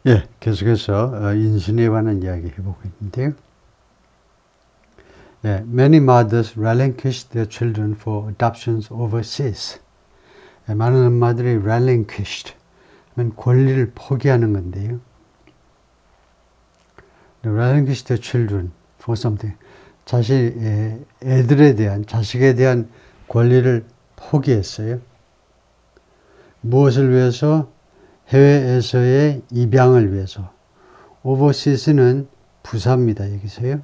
예, 계속해서 인순이에 관한 이야기 해보고 있는데요. 예, many mothers relinquish their children for adoptions overseas. 예, 많은 엄마들이 relinquished 하면 권리를 포기하는 건데요. relinquish their children for something. 애들에 대한, 자식에 대한 권리를 포기했어요. 무엇을 위해서? 해외에서의 입양을 위해서. overseas는 부사입니다. 여기서요.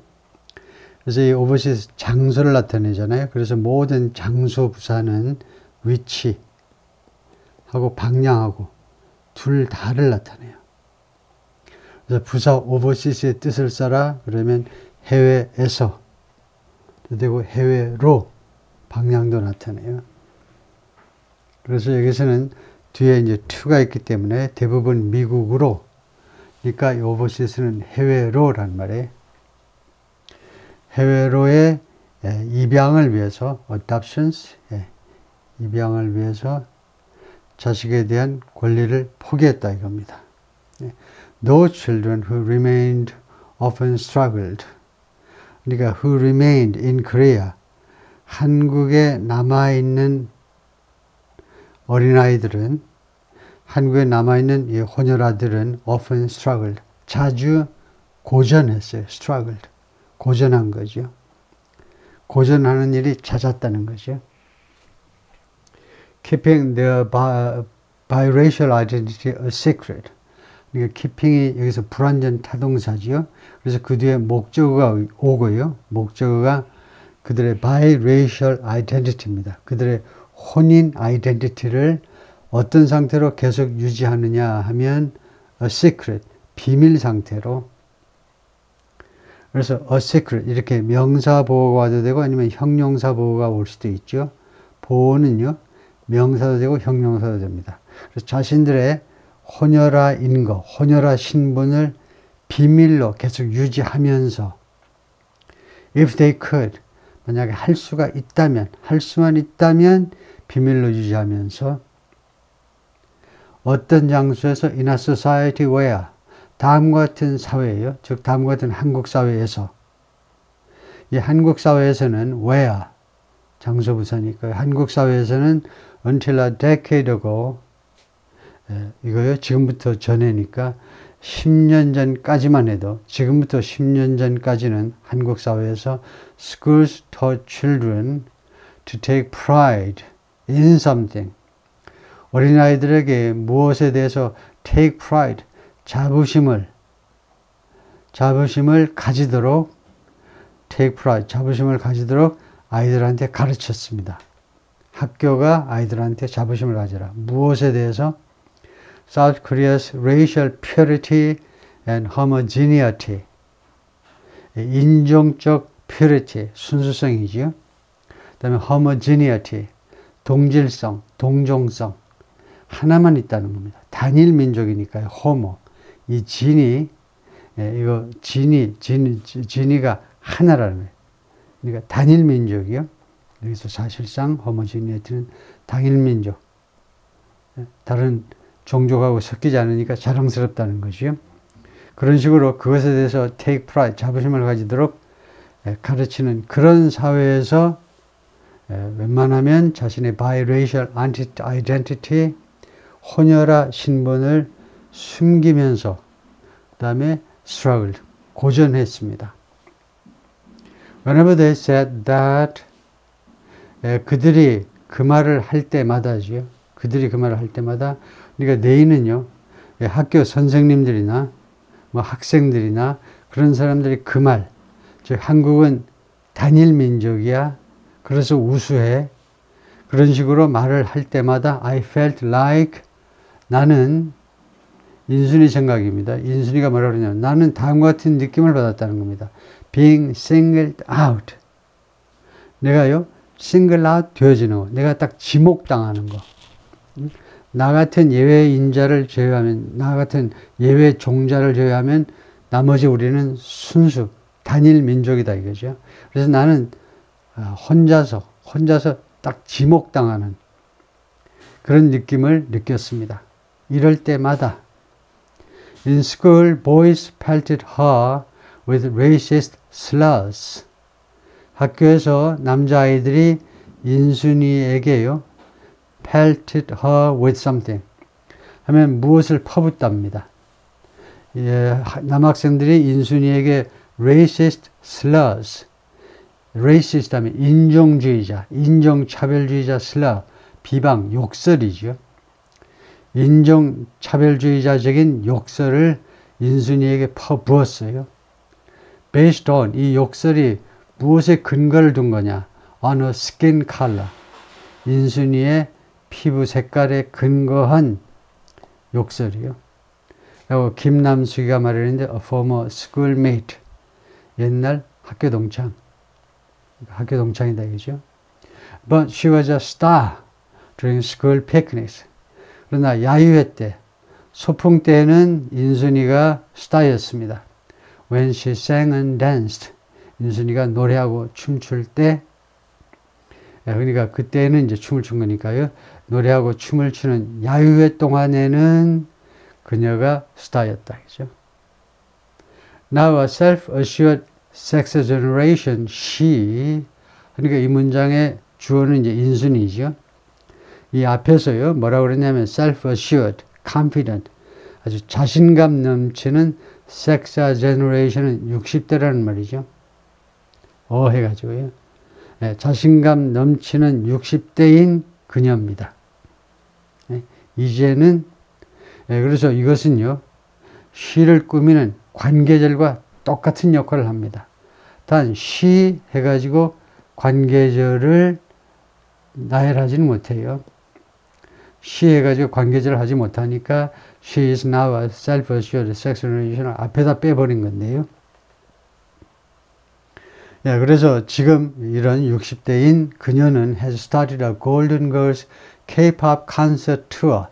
그래서 이 overseas 장소를 나타내잖아요. 그래서 모든 장소 부사는 위치 하고 방향하고 둘 다를 나타내요. 그래서 부사 overseas의 뜻을 써라 그러면 해외에서 되고 해외로 방향도 나타내요. 그래서 여기서는 뒤에 이제 to가 있기 때문에 대부분 미국으로, 그러니까 이 overseas는 해외로란 말이에요. 해외로의 입양을 위해서, adoptions, 입양을 위해서 자식에 대한 권리를 포기했다 이겁니다. Those children who remained often struggled. 그러니까 who remained in Korea, 한국에 남아있는 어린아이들은, 한국에 남아있는 이 혼혈아들은 often struggled, 자주 고전했어요. struggled, 고전한 거죠. 고전하는 일이 잦았다는 거죠. Keeping their biracial identity a secret. 그러니까 keeping이 여기서 불완전 타동사지요. 그래서 그 뒤에 목적어가 오고요. 목적어가 그들의 biracial identity입니다. 그들의 혼인 아이덴티티를 어떤 상태로 계속 유지하느냐 하면 a secret, 비밀 상태로. 그래서 a secret 이렇게 명사보호가 와도 되고 아니면 형용사보호가 올 수도 있죠. 보호는요 명사도 되고 형용사도 됩니다. 그래서 자신들의 혼혈아인 거, 혼혈아 신분을 비밀로 계속 유지하면서 if they could, 만약에 할 수가 있다면, 할 수만 있다면 비밀로 유지하면서 어떤 장소에서 in a society where, 다음과 같은 사회예요. 즉 다음과 같은 한국 사회에서, 이 한국 사회에서는 where, 장소 부사니까 한국 사회에서는 until a decade ago, 이거요 지금부터 전에니까 10년 전까지만 해도, 지금부터 10년 전까지는 한국 사회에서 schools taught children to take pride in something. 어린아이들에게 무엇에 대해서 take pride, 자부심을 가지도록, take pride, 자부심을 가지도록 아이들한테 가르쳤습니다. 학교가 아이들한테 자부심을 가져라. 무엇에 대해서? South Korea's racial purity and homogeneity. 인종적 purity, 순수성이지요. 그 다음에 homogeneity, 동질성, 동종성. 하나만 있다는 겁니다. 단일 민족이니까요. homo. 이 진이가 하나라는 거예요. 그러니까 단일 민족이요. 여기서 사실상 homogeneity는 단일 민족. 다른 종족하고 섞이지 않으니까 자랑스럽다는 것이요. 그런 식으로 그것에 대해서 take pride, 자부심을 가지도록 가르치는 그런 사회에서 웬만하면 자신의 biracial identity, 혼혈아 신분을 숨기면서 그 다음에 struggled, 고전했습니다. Whenever they said that, 그들이 그 말을 할 때마다죠. 그들이 그 말을 할 때마다, 그러니까 they는요, 학교 선생님들이나 뭐 학생들이나 그런 사람들이 그 말, 즉 한국은 단일 민족이야, 그래서 우수해, 그런 식으로 말을 할 때마다 I felt like, 나는, 인순이 생각입니다. 인순이가 뭐라 그러냐면 나는 다음과 같은 느낌을 받았다는 겁니다. being singled out. 내가요 single out 되어지는 거, 내가 딱 지목당하는 거. 나 같은 예외 인자를 제외하면, 나 같은 예외 종자를 제외하면 나머지 우리는 순수 단일 민족이다 이거죠. 그래서 나는 혼자서 딱 지목당하는 그런 느낌을 느꼈습니다. 이럴 때마다 In school, boys pelted her with racist slurs. 학교에서 남자아이들이 인순이에게요, pelted her with something 하면 무엇을 퍼붓답니다. 예, 남학생들이 인순이에게 racist slurs, racist 하면 인종주의자, 인종차별주의자 slur, 비방, 욕설이죠. 인종차별주의자적인 욕설을 인순이에게 퍼부었어요. Based on, 이 욕설이 무엇에 근거를 둔 거냐? On her skin color. 인순이의 피부 색깔에 근거한 욕설이요. 그리고 김남숙이가 말했는데 a former schoolmate. 옛날 학교 동창. 학교 동창이다 이거죠. But she was a star during school picnics. 그러나 야유회 때, 소풍 때는 인순이가 스타였습니다. When she sang and danced. 인순이가 노래하고 춤출 때, 그러니까 그때는 이제 춤을 춘 거니까요. 노래하고 춤을 추는 야유회 동안에는 그녀가 스타였다. 그죠? Now a self-assured sex generation, she. 그러니까 이 문장의 주어는 이제 인순이죠. 이 앞에서요, 뭐라고 그랬냐면 self-assured, confident, 아주 자신감 넘치는 sex generation은 60대라는 말이죠. 해가지고요. 네, 자신감 넘치는 60대인 그녀입니다. 네, 이제는, 그래서 이것은요, she를 꾸미는 관계절과 똑같은 역할을 합니다. 단, she 해가지고 관계절을 나열하지는 못해요. she 해가지고 관계절을 하지 못하니까 she is now a self-assured sex generation 앞에다 빼버린 건데요. 그래서 지금 이런 60대인 그녀는 has started a Golden Girls K-pop concert tour.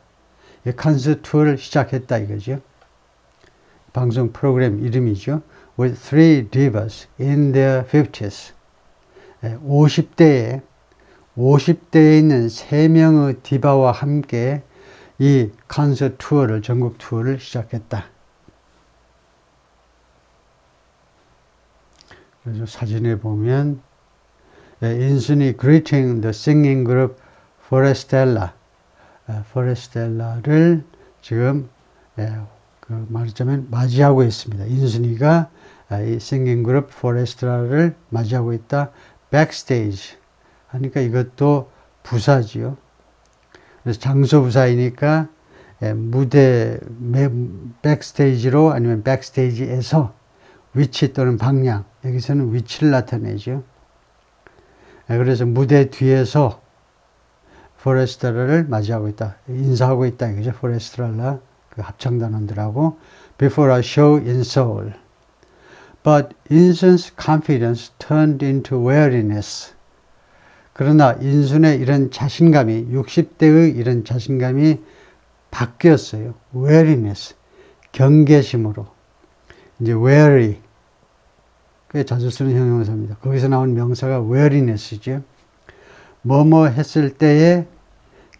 이 콘서트 투어를 시작했다 이거죠. 방송 프로그램 이름이죠. With 3 divas in their 50s. 50대에 있는 3명의 디바와 함께 이 콘서트 투어를, 전국 투어를 시작했다. 그래서 사진에 보면 인순이 greeting the singing group Forestella. 포레스텔라를 지금 말하자면 맞이하고 있습니다. 인순이가 이 singing group Forestela를 맞이하고 있다. backstage 하니까 이것도 부사지요. 그래서 장소 부사이니까 무대 백스테이지로 아니면 백스테이지에서 위치 또는 방향, 여기서는 위치를 나타내죠. 그래서 무대 뒤에서 포레스트라를 맞이하고 있다. 인사하고 있다. 이거죠. 포레스트라 그 합창단원들하고 before a show in Seoul. But 인순's confidence turned into weariness. 그러나 인순의 이런 자신감이 60대의 이런 자신감이 바뀌었어요. weariness. 경계심으로. 이제 weary. 꽤 자주 쓰는 형용사입니다. 거기서 나온 명사가 weariness죠. 뭐뭐 했을 때의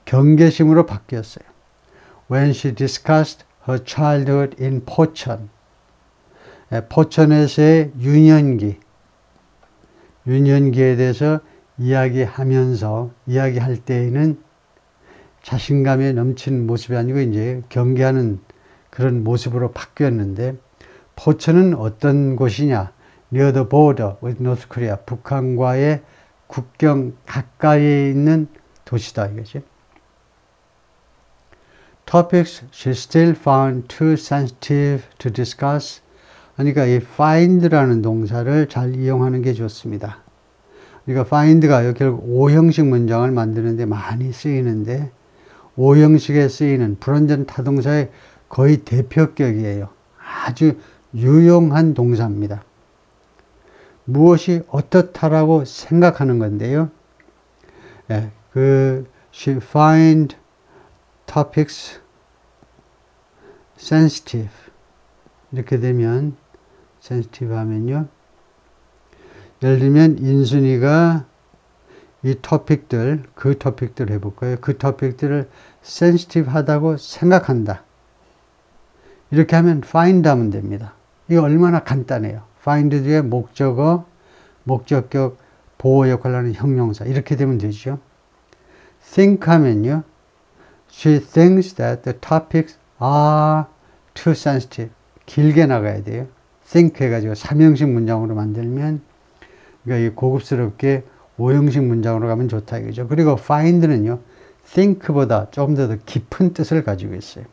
경계심으로 바뀌었어요. When she discussed her childhood in 포천. 포천에서의 유년기에 대해서 이야기할 때에는 자신감에 넘치는 모습이 아니고 이제 경계하는 그런 모습으로 바뀌었는데, 포천은 어떤 곳이냐? Near the border with North Korea. 북한과의 국경 가까이에 있는 도시다 이거죠. Topics she still found too sensitive to discuss. 그러니까 이 find라는 동사를 잘 이용하는 게 좋습니다. 그러니까 find가 결국 5형식 문장을 만드는데 많이 쓰이는데, 5형식에 쓰이는 불완전 타동사의 거의 대표격이에요. 아주 유용한 동사입니다. 무엇이 어떻다라고 생각하는 건데요. she find topics sensitive. 이렇게 되면 sensitive 하면요. 예를 들면 인순이가 이 토픽들, 그 토픽들 해볼까요? 그 토픽들을 sensitive 하다고 생각한다. 이렇게 하면 find 하면 됩니다. 이거 얼마나 간단해요. find 뒤에 목적어, 목적격, 보호 역할을 하는 형용사 이렇게 되면 되죠. think 하면요. She thinks that the topics are too sensitive. 길게 나가야 돼요. think 해가지고 3형식 문장으로 만들면 그러니까 고급스럽게 5형식 문장으로 가면 좋다 이거죠. 그리고 find는요. think보다 조금 더 깊은 뜻을 가지고 있어요.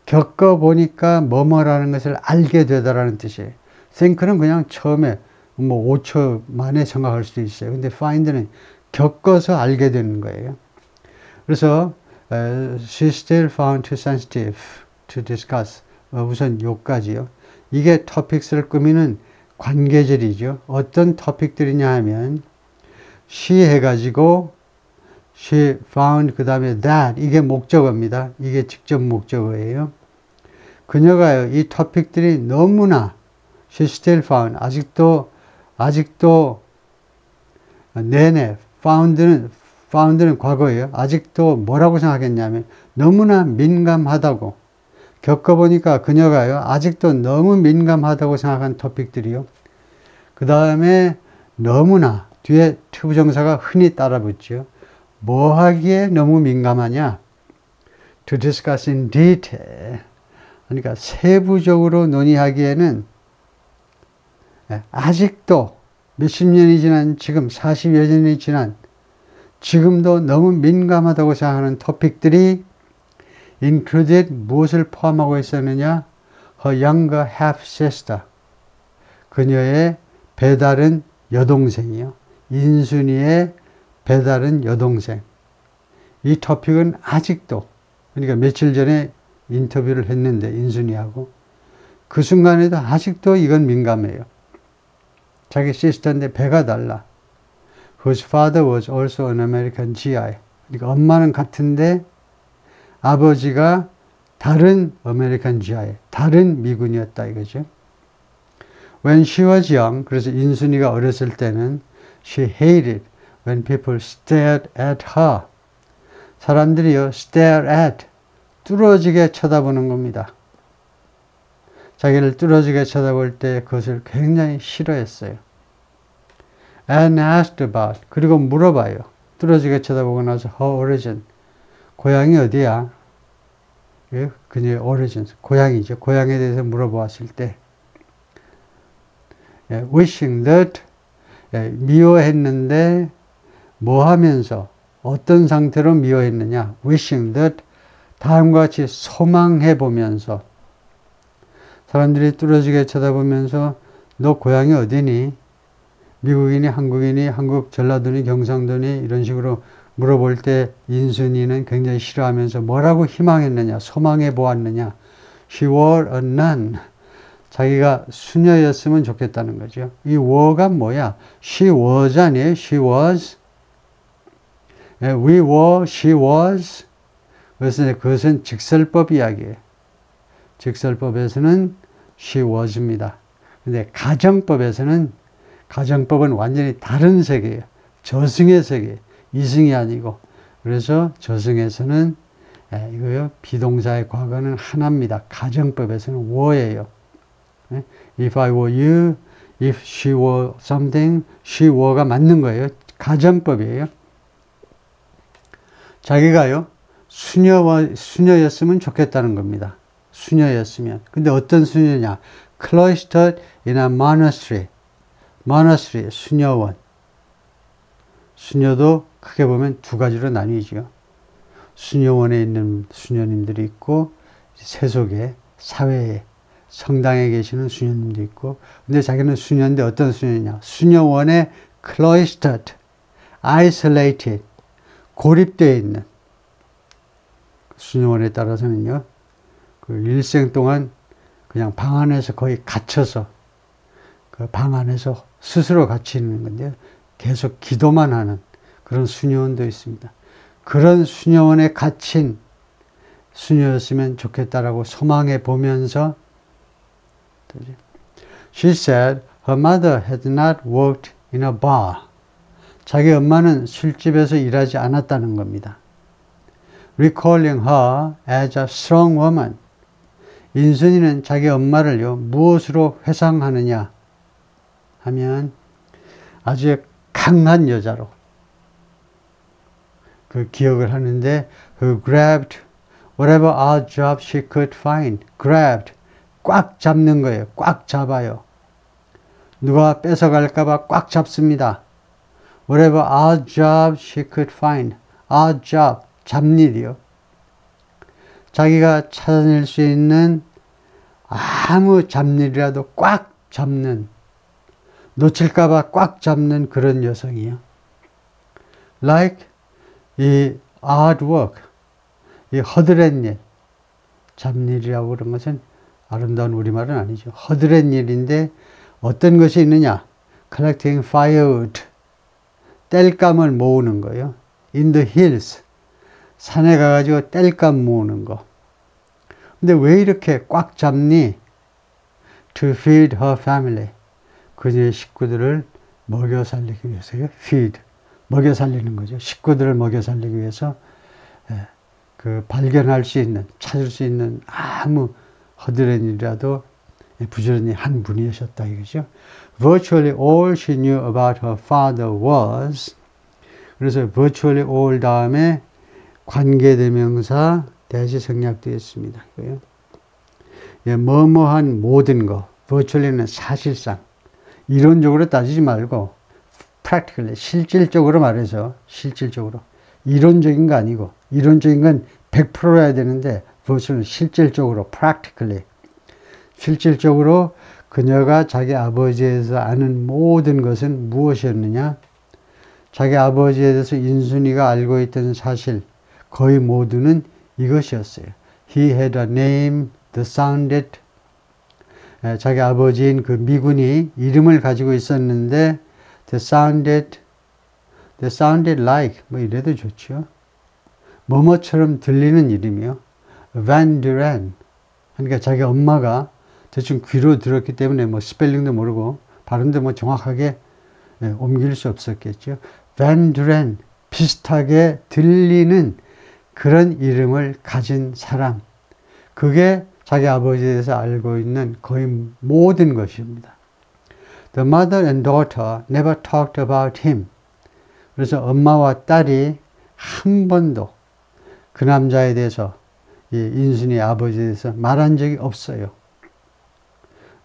겪어보니까 뭐뭐라는 것을 알게 되다라는 뜻이에요. think는 그냥 처음에 뭐 5초 만에 생각할 수도 있어요. 근데 find는 겪어서 알게 되는 거예요. 그래서 she still found too sensitive to discuss. 우선 요까지요. 이게 topics를 꾸미는 관계절이죠. 어떤 토픽들이냐 하면 she 해가지고 she found 그 다음에 that 이게 목적어입니다. 이게 직접 목적어예요. 그녀가요. 이 토픽들이 너무나 she still found 아직도 내내 found는 과거예요. 아직도 뭐라고 생각했냐면 너무나 민감하다고 겪어보니까 그녀가요. 아직도 너무 민감하다고 생각한 토픽들이요. 그 다음에 너무나 뒤에 투부정사가 흔히 따라붙죠. 뭐 하기에 너무 민감하냐? To discuss in detail. 그러니까 세부적으로 논의하기에는 아직도 몇십 년이 지난 지금 40여 년이 지난 지금도 너무 민감하다고 생각하는 토픽들이 included 무엇을 포함하고 있었느냐? Her younger half-sister. 그녀의 배다른 여동생이요. 인순이의 배다른 여동생. 이 토픽은 아직도 그러니까 며칠 전에 인터뷰를 했는데 인순이하고 그 순간에도 아직도 이건 민감해요. 자기 시스터인데 배가 달라. Whose father was also an American GI. 그러니까 엄마는 같은데 아버지가 다른 아메리칸 GI, 다른 미군이었다 이거죠. When she was young, 그래서 인순이가 어렸을 때는 she hated when people stared at her. 사람들이요, stare at, 뚫어지게 쳐다보는 겁니다. 자기를 뚫어지게 쳐다볼 때 그것을 굉장히 싫어했어요. And asked about, 그리고 물어봐요. 뚫어지게 쳐다보고 나서 her origin, 고향이 어디야? 그녀의 origin, 고향이죠. 고향에 대해서 물어보았을 때 wishing that, 미워했는데 뭐 하면서 어떤 상태로 미워했느냐? wishing that, 다음과 같이 소망해 보면서 사람들이 뚫어지게 쳐다보면서 너 고향이 어디니? 미국이니 한국이니 한국 전라도니 경상도니 이런 식으로 물어볼 때 인순이는 굉장히 싫어하면서 뭐라고 희망했느냐? 소망해 보았느냐? She were a nun. 자기가 수녀였으면 좋겠다는 거죠. 이 were가 뭐야? She was 아니에요? She was. We were, she was. 그래서 그것은 직설법 이야기예요. 직설법에서는 she was입니다. 근데 가정법에서는 가정법은 완전히 다른 세계예요. 저승의 세계. 이승이 아니고. 그래서 저승에서는 이거요. 비동사의 과거는 하나입니다. 가정법에서는 were예요. If I were you, if she were something, she were가 맞는 거예요. 가정법이에요. 자기가요. 수녀였으면 좋겠다는 겁니다. 수녀였으면. 근데 어떤 수녀냐? Cloistered in a monastery. monastery, 수녀원. 수녀도 크게 보면 두 가지로 나뉘죠. 수녀원에 있는 수녀님들이 있고 세속에, 사회에, 성당에 계시는 수녀님도 있고 근데 자기는 수녀인데 어떤 수녀냐? 수녀원에 cloistered, isolated, 고립되어 있는 수녀원에 따라서는요. 그 일생 동안 그냥 방 안에서 거의 갇혀서 그 방 안에서 스스로 갇히는 건데요. 계속 기도만 하는 그런 수녀원도 있습니다. 그런 수녀원에 갇힌 수녀였으면 좋겠다라고 소망해 보면서 She said her mother had not worked in a bar. 자기 엄마는 술집에서 일하지 않았다는 겁니다. Recalling her as a strong woman. 인순이는 자기 엄마를요, 무엇으로 회상하느냐 하면 아주 강한 여자로 그 기억을 하는데, who grabbed whatever odd job she could find. grabbed, 꽉 잡는 거예요. 꽉 잡아요. 누가 뺏어갈까봐 꽉 잡습니다. whatever odd job she could find. odd job, 잡일이요. 자기가 찾아낼 수 있는 아무 잡일이라도 꽉 잡는, 놓칠까봐 꽉 잡는 그런 여성이요. like 이 odd work, 이 허드렛 일, 잡일이라고 그런 것은 아름다운 우리말은 아니죠. 허드렛 일인데 어떤 것이 있느냐? collecting firewood, 땔감을 모으는 거예요. in the hills, 산에 가가지고 땔감 모으는 거. 근데 왜 이렇게 꽉 잡니? to feed her family, 그녀의 식구들을 먹여 살리기 위해서요. feed, 먹여 살리는 거죠. 식구들을 먹여 살리기 위해서 그 발견할 수 있는, 찾을 수 있는 아무 허드렛 일이라도 부지런히 한 분이셨다 이거죠. Virtually all she knew about her father was, 그래서 virtually all 다음에 관계대명사 대시 생략되어 있습니다. 뭐뭐한 모든 거, virtually는 사실상, 이론적으로 따지지 말고 practically, 실질적으로 말해서, 실질적으로, 이론적인 거 아니고, 이론적인 건 100%여야 되는데 virtually 실질적으로, practically, 실질적으로 그녀가 자기 아버지에 대해서 아는 모든 것은 무엇이었느냐? 자기 아버지에 대해서 인순이가 알고 있던 사실 거의 모두는 이것이었어요. He had a name that sounded, 자기 아버지인 그 미군이 이름을 가지고 있었는데 that sounded like, 뭐 이래도 좋죠. 뭐뭐처럼 들리는 이름이요. Van Duren. 그러니까 자기 엄마가 대충 귀로 들었기 때문에 뭐 스펠링도 모르고 발음도 뭐 정확하게 옮길 수 없었겠죠. Van Duren, 비슷하게 들리는 그런 이름을 가진 사람. 그게 자기 아버지에 대해서 알고 있는 거의 모든 것입니다. The mother and daughter never talked about him. 그래서 엄마와 딸이 한 번도 그 남자에 대해서, 이 인순이 아버지에 대해서 말한 적이 없어요.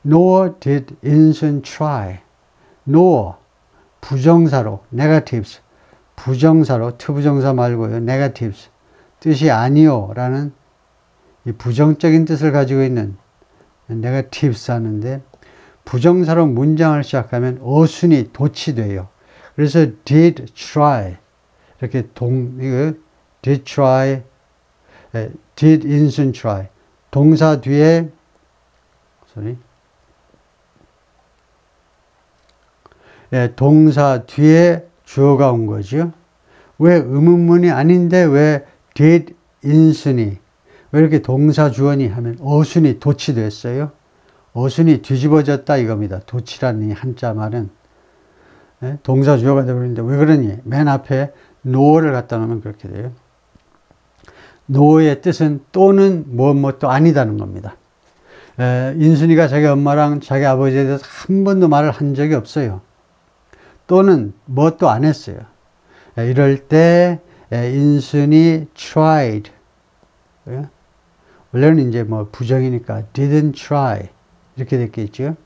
Nor did 인순 try. Nor, 부정사로, negatives, 부정사로, 투부정사 말고요, negatives, 뜻이 아니요 라는 이 부정적인 뜻을 가지고 있는 negatives 하는데, 부정사로 문장을 시작하면 어순이 도치돼요. 그래서 did try, 이렇게 did try, did 인순 try, 동사 뒤에 동사 뒤에 주어가 온 거죠. 왜 의문문이 아닌데 왜 did 인순이, 왜 이렇게 동사 주어니 하면 어순이 도치됐어요. 어순이 뒤집어졌다 이겁니다. 도치라는 이 한자 말은 동사 주어가 되버리는데 왜 그러니? 맨 앞에 no를 갖다 놓으면 그렇게 돼요. no의 뜻은 또는 또 아니다는 겁니다. 인순이가 자기 엄마랑 자기 아버지에 대해서 한 번도 말을 한 적이 없어요. 또는 또 안 했어요. 이럴 때 인순이 tried, 원래는 이제 부정이니까 didn't try 이렇게 됐겠죠.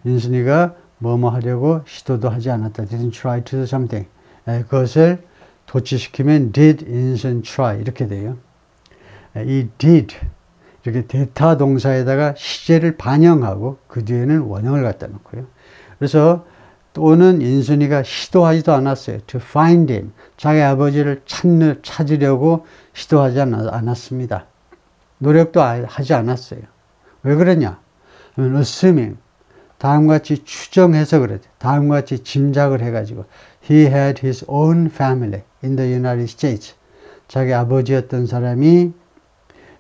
인순이가 뭐뭐 하려고 시도도 하지 않았다. didn't try to do something. 그것을 도치시키면 did 인순 try 이렇게 돼요. 이 did 이렇게 대타 동사에다가 시제를 반영하고 그 뒤에는 원형을 갖다 놓고요. 그래서 또는 인순이가 시도하지도 않았어요. to find him. 자기 아버지를 찾으려고 시도하지 않았습니다. 노력도 하지 않았어요. 왜 그러냐? assuming, 다음과 같이 추정해서 그래. 다음과 같이 짐작을 해가지고 he had his own family in the United States. 자기 아버지였던 사람이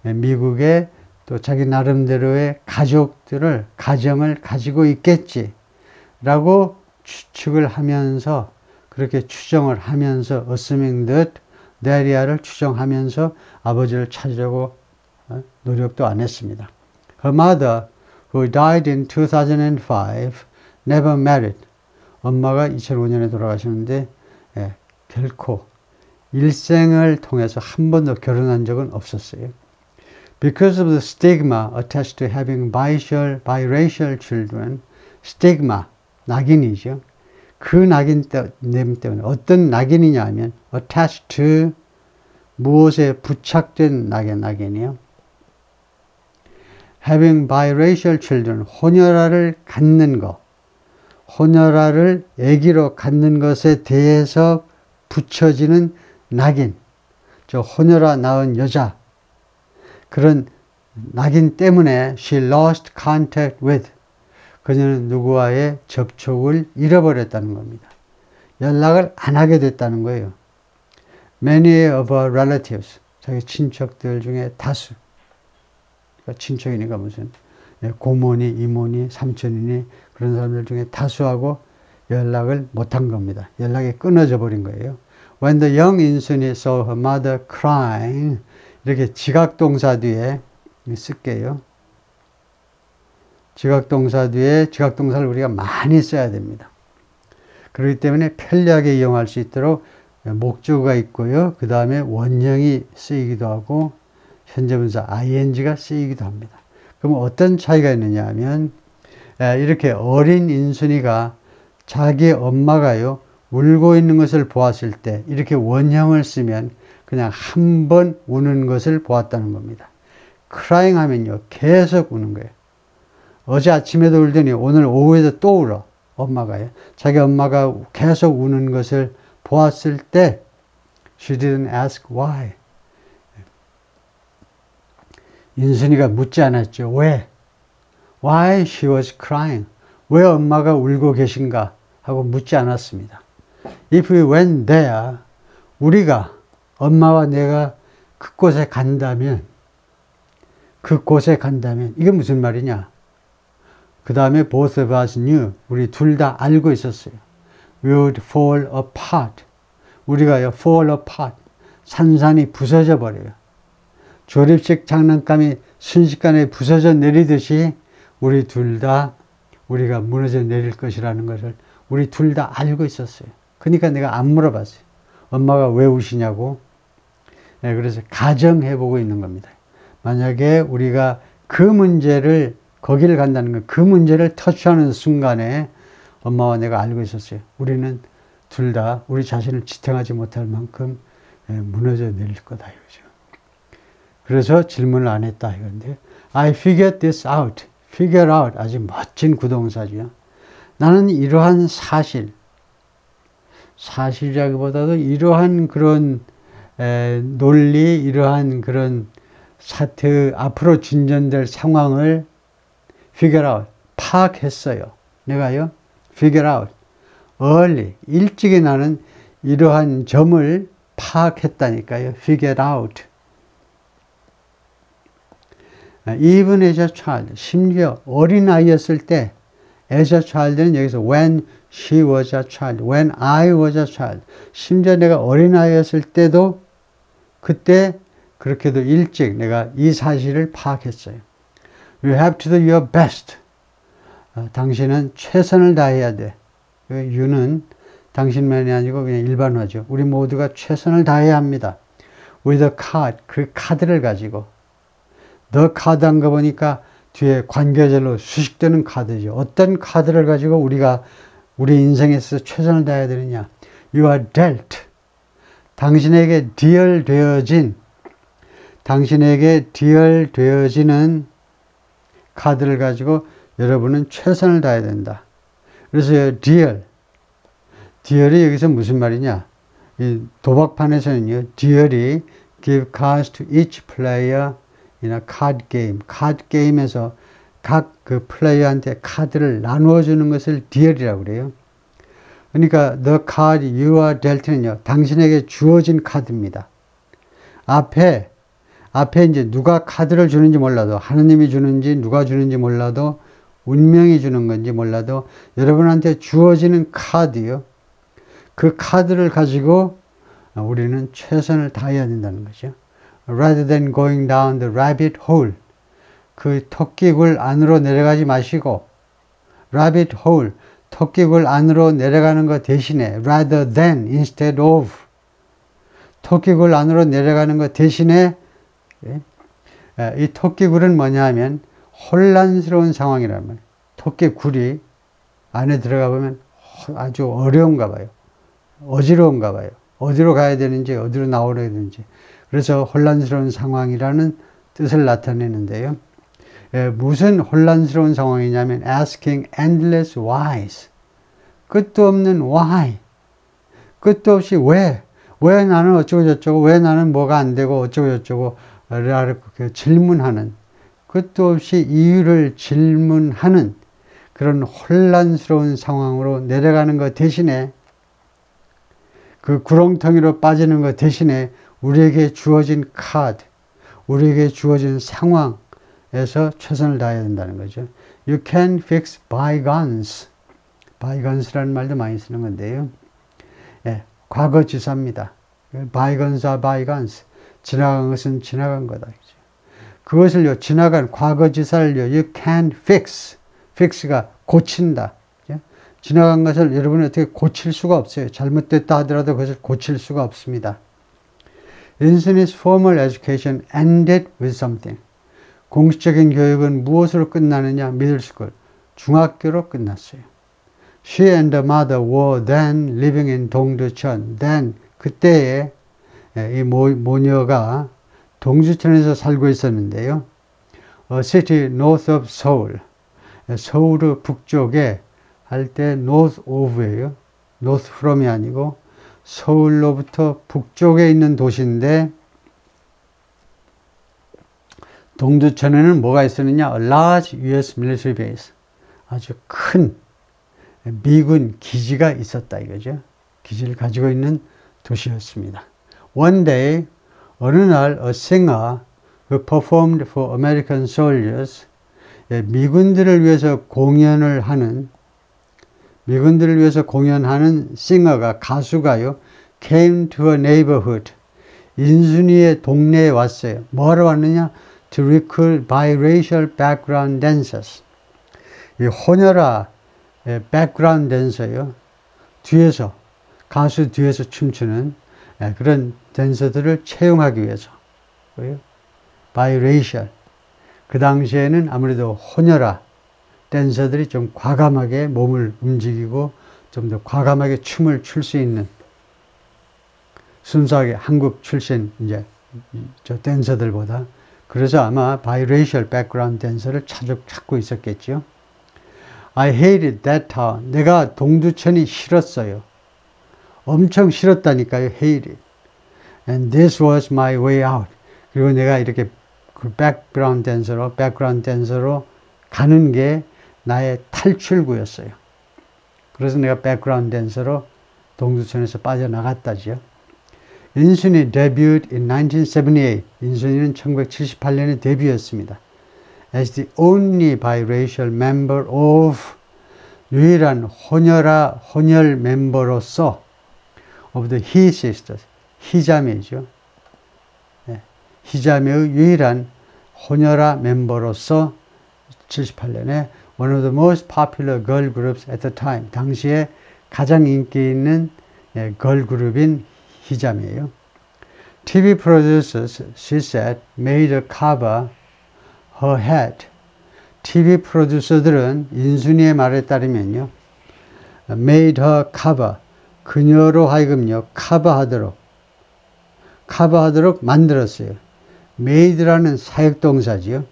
미국에 또 자기 나름대로의 가정을 가지고 있겠지 라고 추측을 하면서, 그렇게 추정을 하면서 assuming that, that 를 추정하면서 아버지를 찾으려고 노력도 안 했습니다. Her mother, who died in 2005, never married. 엄마가 2005년에 돌아가셨는데 결코 일생을 통해서 한 번도 결혼한 적은 없었어요. Because of the stigma attached to having biracial children, stigma, 낙인이죠. 그 낙인 때문에 어떤 낙인이냐 하면 attached to 무엇에 부착된 낙인이요. Having biracial children, 혼혈아를 갖는 것, 혼혈아를 아기로 갖는 것에 대해서 붙여지는 낙인, 저 혼혈아 낳은 여자, 그런 낙인 때문에 she lost contact with, 그녀는 누구와의 접촉을 잃어버렸다는 겁니다. 연락을 안 하게 됐다는 거예요. Many of her relatives, 자기 친척들 중에 다수, 그러니까 친척이니까 무슨 고모니, 이모니, 삼촌이니 그런 사람들 중에 다수하고 연락을 못한 겁니다. 연락이 끊어져 버린 거예요. When the young 인순이 saw her mother crying, 이렇게 지각동사 뒤에 쓸게요. 지각동사 뒤에 지각동사를 우리가 많이 써야 됩니다. 그렇기 때문에 편리하게 이용할 수 있도록 목적어가 있고요. 그 다음에 원형이 쓰이기도 하고 현재분사 ing가 쓰이기도 합니다. 그럼 어떤 차이가 있느냐 하면 이렇게 어린 인순이가 자기 엄마가요 울고 있는 것을 보았을 때 이렇게 원형을 쓰면 그냥 한 번 우는 것을 보았다는 겁니다. crying 하면요 계속 우는 거예요. 어제 아침에도 울더니 오늘 오후에도 또 울어. 엄마가요. 자기 엄마가 계속 우는 것을 보았을 때 she didn't ask why. 인순이가 묻지 않았죠. 왜? Why she was crying. 왜 엄마가 울고 계신가 하고 묻지 않았습니다. If we went there, 우리가 엄마와 내가 그곳에 간다면 이게 무슨 말이냐? 그 다음에 both of us knew. 우리 둘 다 알고 있었어요. We would fall apart. 우리가요 fall apart. 산산이 부서져 버려요. 조립식 장난감이 순식간에 부서져 내리듯이 우리 둘 다 우리가 무너져 내릴 것이라는 것을 우리 둘 다 알고 있었어요. 그러니까 내가 안 물어봤어요. 엄마가 왜 우시냐고. 그래서 가정해보고 있는 겁니다. 만약에 우리가 그 문제를 거기를 간다는 건 그 문제를 터치하는 순간에 엄마와 내가 알고 있었어요. 우리는 둘 다 우리 자신을 지탱하지 못할 만큼 무너져 내릴 거다 이거죠. 그래서 질문을 안 했다 이건데 I figured this out. figure out 아주 멋진 구동사죠. 나는 이러한 사실이라기보다도 이러한 그런 논리, 이러한 그런 사태, 앞으로 진전될 상황을 figure out, 파악했어요. 내가요, figure out, early, 일찍이 나는 이러한 점을 파악했다니까요. figure out. Even as a child, 심지어 어린아이였을 때, as a child는 여기서 when she was a child, when I was a child, 심지어 내가 어린아이였을 때도 그때 그렇게도 일찍 내가 이 사실을 파악했어요. You have to do your best. 당신은 최선을 다해야 돼. you는 당신만이 아니고 그냥 일반화죠. 우리 모두가 최선을 다해야 합니다. With a card, 그 카드를 가지고. The 카드 한 거 보니까 뒤에 관계절로 수식되는 카드죠. 어떤 카드를 가지고 우리가 우리 인생에서 최선을 다해야 되느냐. You are dealt. 당신에게 디얼되어지는 카드를 가지고 여러분은 최선을 다해야 된다. 그래서 디얼이 여기서 무슨 말이냐. 이 도박판에서는요. 디얼이 give cards to each player in a card game. 카드 게임에서 각 그 플레이어한테 카드를 나누어 주는 것을 디얼이라고 그래요. 그러니까 the card you are dealt는요. 당신에게 주어진 카드입니다. 앞에 이제 누가 카드를 주는지 몰라도 하느님이 주는지 누가 주는지 몰라도 운명이 주는 건지 몰라도 여러분한테 주어지는 카드요. 그 카드를 가지고 우리는 최선을 다해야 된다는 거죠. rather than going down the rabbit hole. 그 토끼굴 안으로 내려가지 마시고 rabbit hole, 토끼굴 안으로 내려가는 것 대신에 rather than, instead of 토끼굴 안으로 내려가는 것 대신에 이 토끼굴은 뭐냐 하면 혼란스러운 상황이란 말이에요. 토끼굴이 안에 들어가 보면 아주 어려운가 봐요. 어지러운가 봐요. 어디로 가야 되는지 어디로 나오려야 되는지. 그래서 혼란스러운 상황이라는 뜻을 나타내는데요. 무슨 혼란스러운 상황이냐면 asking endless whys. 끝도 없는 why. 끝도 없이 왜 나는 어쩌고 저쩌고, 왜 나는 뭐가 안 되고 어쩌고 저쩌고 질문하는, 끝도 없이 이유를 질문하는 그런 혼란스러운 상황으로 내려가는 것 대신에, 그 구렁텅이로 빠지는 것 대신에 우리에게 주어진 카드, 우리에게 주어진 상황에서 최선을 다해야 된다는 거죠. You can fix bygones. bygones라는 말도 많이 쓰는 건데요. 과거지사입니다. bygones are bygones. 지나간 것은 지나간 거다. 그것을요, 지나간 과거지사를요, you can fix. fix가 고친다. 지나간 것을 여러분이 어떻게 고칠 수가 없어요. 잘못됐다 하더라도 그것을 고칠 수가 없습니다. Inson's formal education ended with something. 공식적인 교육은 무엇으로 끝나느냐? middle school. 중학교로 끝났어요. She and the mother were then living in 동두천. then, 그때에 이 모녀가 동두천에서 살고 있었는데요. A city north of Seoul. 서울 북쪽에 할 때 north of예요. north from이 아니고 서울로부터 북쪽에 있는 도시인데, 동두천에는 뭐가 있었느냐? A large US military base. 아주 큰 미군 기지가 있었다 이거죠. 기지를 가지고 있는 도시였습니다. One day, 어느 날 a singer who performed for American soldiers, 미군들을 위해서 공연하는 싱어가, 가수가요, came to a neighborhood. 인순이의 동네에 왔어요. 뭐하러 왔느냐? To recruit biracial background dancers. 이 혼혈아 background dancer요. 뒤에서, 가수 뒤에서 춤추는 그런 댄서들을 채용하기 위해서. biracial. 그 당시에는 아무래도 혼혈아 댄서들이 좀 과감하게 몸을 움직이고 좀 더 과감하게 춤을 출 수 있는, 순수하게 한국 출신 이제 저 댄서들보다. 그래서 아마 biracial background 댄서를 찾고 있었겠죠. I hated that town. 내가 동두천이 싫었어요. 엄청 싫었다니까요. hated. And this was my way out. 그리고 내가 이렇게 그 background 댄서로 가는 게 나의 탈출구였어요. 그래서 내가 background 댄서로 동두천에서 빠져나갔다죠. 인순이 데뷔트 in 1978. 인순이는 1978년에 데뷔했습니다. As the only biracial member of, 유일한 혼혈 멤버로서 of the He Sisters, 희자매죠. 희자매의 유일한 혼혈아 멤버로서 78년에 one of the most popular girl groups at the time, 당시에 가장 인기 있는 걸그룹인 희자매예요. TV producers, she said, made her cover her head. TV 프로듀서들은 인순이의 말에 따르면요, made her cover, 그녀로 하여금요, 커버하도록 만들었어요. made라는 사역동사지요.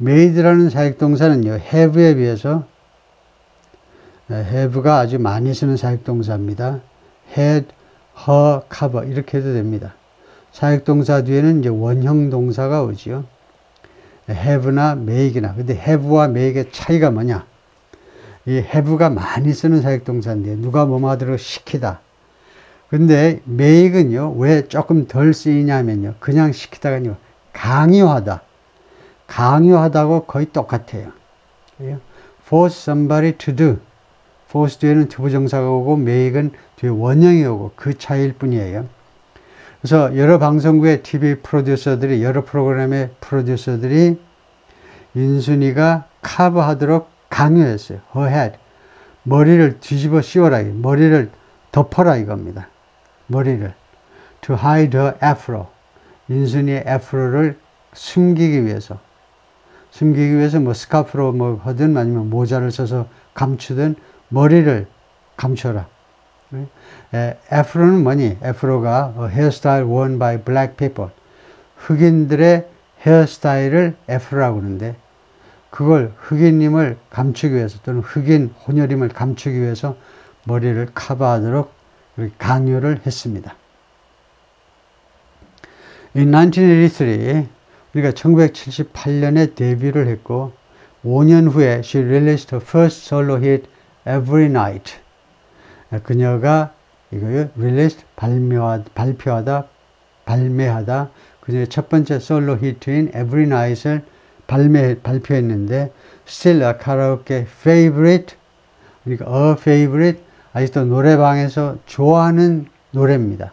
made라는 사역동사는요, have에 비해서, have가 아주 많이 쓰는 사역동사입니다. had, her, cover 이렇게 해도 됩니다. 사역동사 뒤에는 이제 원형 동사가 오지요. have나 make나. 근데 have와 make의 차이가 뭐냐? 이 have가 많이 쓰는 사역동사인데 누가 뭐뭐 하도록 시키다. 근데 make은요, 왜 조금 덜 쓰이냐면요, 그냥 시키다가 아니고 강요하다. 강요하다고 거의 똑같아요. force somebody to do. force 뒤에는 투부정사가 오고 make은 뒤에 원형이 오고 그 차이일 뿐이에요. 그래서 여러 방송국의 TV 프로듀서들이, 여러 프로그램의 프로듀서들이 인순이가 커버하도록 강요했어요. Her head. 머리를 뒤집어 씌워라. 머리를 덮어라 이겁니다. 머리를. To hide her afro. 인순이의 애프로를 숨기기 위해서. 숨기기 위해서 뭐 스카프로 뭐 하든 아니면 모자를 써서 감추든 머리를 감춰라. 애프로는 뭐니? 애프로가 헤어스타일 worn by black people. 흑인들의 헤어스타일을 애프로라고 그러는데 그걸 흑인임을 감추기 위해서 또는 흑인 혼혈임을 감추기 위해서 머리를 커버하도록 강요를 했습니다. In 1983, 우리가 1978년에 데뷔를 했고 5년 후에 she released her first solo hit Every Night. 그녀가 이거요, released 발매하다. 그녀의 첫 번째 솔로 히트인 Every Night을 발표했는데 still a karaoke favorite. 그러니까 a favorite. 아직도 노래방에서 좋아하는 노래입니다.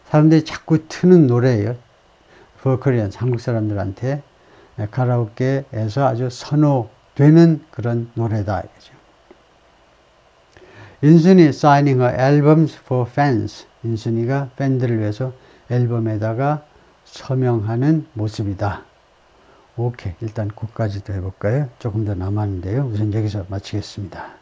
사람들이 자꾸 트는 노래예요. For Koreans, 한국 사람들한테 카라오케에서 아주 선호되는 그런 노래다. 인순이 signing her albums for fans. 인순이가 팬들을 위해서 앨범에다가 서명하는 모습이다. 오케이. 일단 그까지도 해볼까요? 조금 더 남았는데요. 우선 여기서 마치겠습니다.